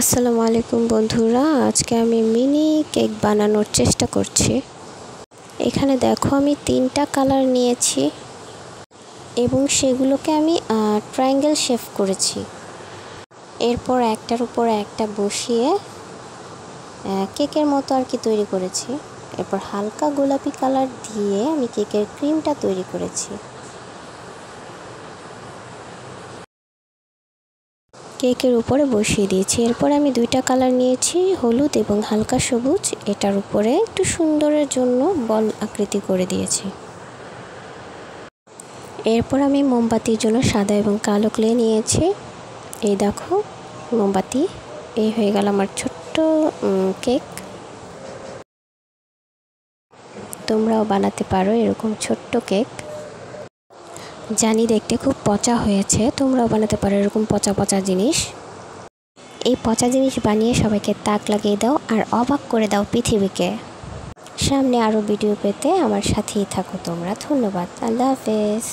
আসসালামু আলাইকুম বন্ধুরা, আজকে আমি মিনি কেক বানানোর চেষ্টা করছি। এখানে দেখো আমি 3টা কালার নিয়েছি এবং সেগুলোকে আমি ট্রায়াঙ্গেল শেপ করেছি। এরপর একটার উপর একটা বসিয়ে কেকের মতো আর কি তৈরি করেছি। এরপর হালকা গোলাপি কালার দিয়ে আমি কেকের ক্রিমটা তৈরি করেছি। কেকের উপরে বসিয়ে দিয়েছি। এরপর আমি 2টা কালার নিয়েছি, হলুদ এবং হালকা সবুজ। এটার উপরে একটু সুন্দরের জন্য বল আকৃতি করে দিয়েছি। এরপর আমি মোমবাতির জন্য সাদা এবং কালো ক্লে নিয়েছি। এই দেখো মোমবাতি। এই হয়ে গেল আমার ছোট্ট কেক। তোমরাও বানাতে পারো এরকম ছোট্ট কেক। জানি দেখতে খুব পচা হয়েছে, তোমরাও বানাতে পারো এরকম পচা পচা জিনিস। এই পচা জিনিস বানিয়ে সবাইকে তাক লাগিয়ে দাও আর অবাক করে দাও পৃথিবীকে। সামনে আরও ভিডিও পেতে আমার সাথেই থাকো তোমরা। ধন্যবাদ। আল্লাহ হাফেজ।